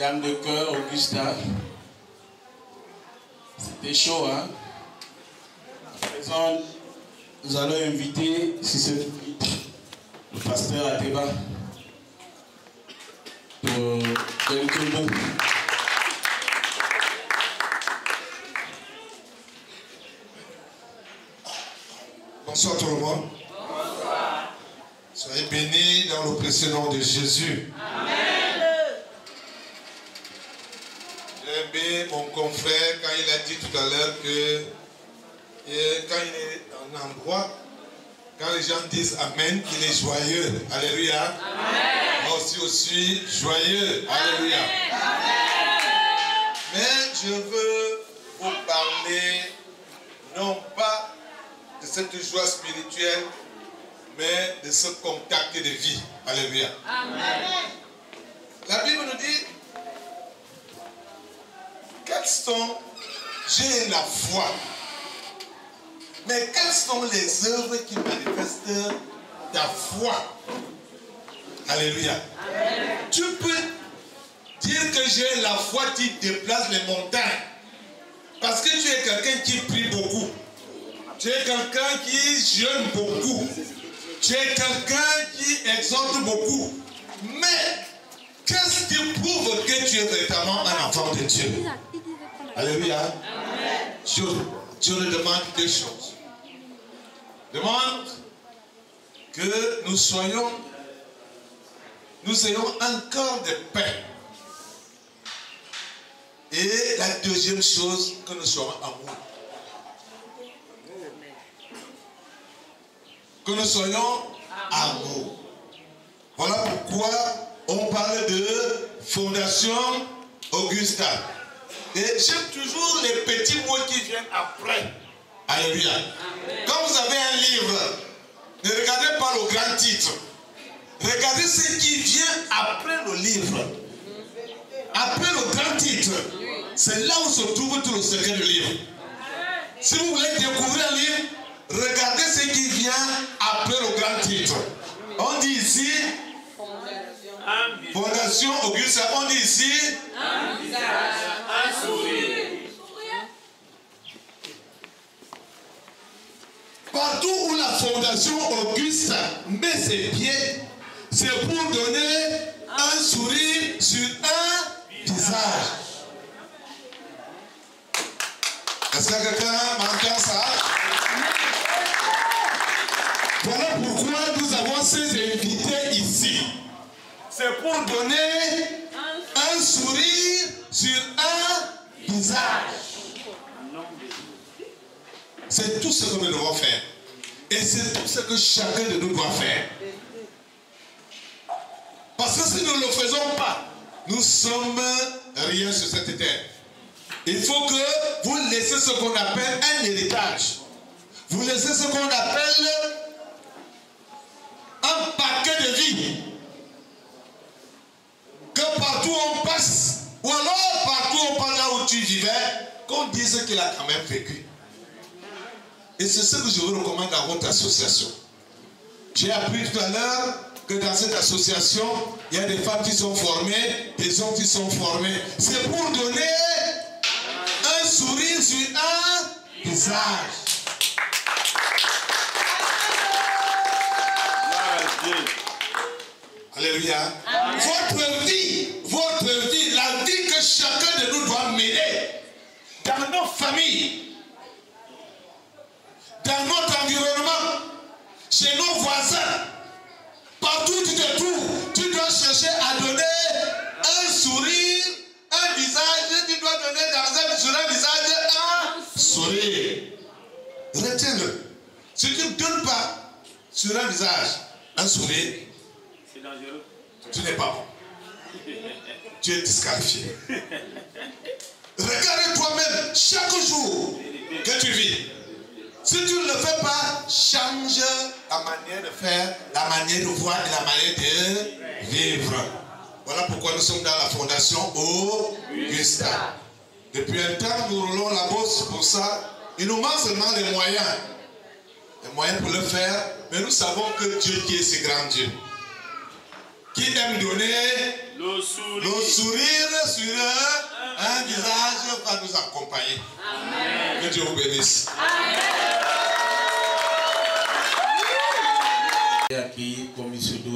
Dame de cœur, Augusta. C'était chaud, hein? À présent, nous allons inviter, si c'est le pasteur Ateba pour quelques mots. Bonsoir tout le monde. Bonsoir. Soyez bénis dans le précieux nom de Jésus. Amen. J'ai aimé mon confrère quand il a dit tout à l'heure que quand il est en endroit, quand les gens disent Amen, il est joyeux. Alléluia. Amen. Moi aussi, je suis joyeux. Alléluia. Amen. Mais je veux vous parler non pas de cette joie spirituelle, mais de ce contact de vie. Alléluia. Amen. La Bible nous dit, quelles sont, j'ai la foi, mais quelles sont les œuvres qui manifestent ta foi? Alléluia. Amen. Tu peux dire que j'ai la foi qui déplace les montagnes, parce que tu es quelqu'un qui prie beaucoup. Tu es quelqu'un qui jeûne beaucoup. Tu es quelqu'un qui exhorte beaucoup. Mais qu'est-ce qui prouve que tu es véritablement un enfant de Dieu? Alléluia. Amen. Dieu nous demande deux choses. Demande que nous ayons un cœur de paix. Et la deuxième chose, que nous soyons amoureux. Que nous soyons amour. Voilà pourquoi on parle de Fondation Augusta. Et j'aime toujours les petits mots qui viennent après. Alléluia. Quand vous avez un livre, ne regardez pas le grand titre. Regardez ce qui vient après le livre. Après le grand titre. C'est là où se trouve tout le secret du livre. Si vous voulez découvrir un livre, regardez ce qui vient après le grand titre. On dit ici Fondation Augusta. On dit ici Un visage, un sourire. Partout où la Fondation Augusta met ses pieds, c'est pour donner un sourire sur un visage. Est-ce que quelqu'un m'entend ça? Voilà pourquoi nous avons ces invités ici. C'est pour donner un sourire sur un visage. C'est tout ce que nous devons faire. Et c'est tout ce que chacun de nous doit faire. Parce que si nous ne le faisons pas, nous sommes rien sur cette terre. Il faut que vous laissez ce qu'on appelle un héritage. Vous laissez ce qu'on appelle un paquet de vie. Que partout on passe, ou alors partout on passe là où tu vivais, qu'on dise qu'il a quand même vécu. Et c'est ce que je vous recommande à votre association. J'ai appris tout à l'heure que dans cette association, il y a des femmes qui sont formées, des hommes qui sont formés. C'est pour donner un sourire sur un visage. Alléluia. Votre vie, la vie que chacun de nous doit mener dans nos familles, dans notre environnement, chez nos voisins, partout où tu te trouves, tu dois chercher à donner un sourire, un visage, tu dois donner sur un visage un sourire. Retiens-le. Si tu ne donnes pas sur un visage un sourire, c'est dangereux. Tu n'es pas bon. Tu es disqualifié. Regarde toi-même chaque jour que tu vis. Si tu ne le fais pas, change la manière de faire, la manière de voir et la manière de vivre. Voilà pourquoi nous sommes dans la Fondation Augusta. Depuis un temps, nous roulons la bosse pour ça. Il nous manque seulement les moyens. Les moyens pour le faire. Mais nous savons que Dieu qui est ce grand Dieu, qui aime donner Le sourire sur un visage va nous accompagner. Amen. Que Dieu vous bénisse. Accueilli comme il se doit.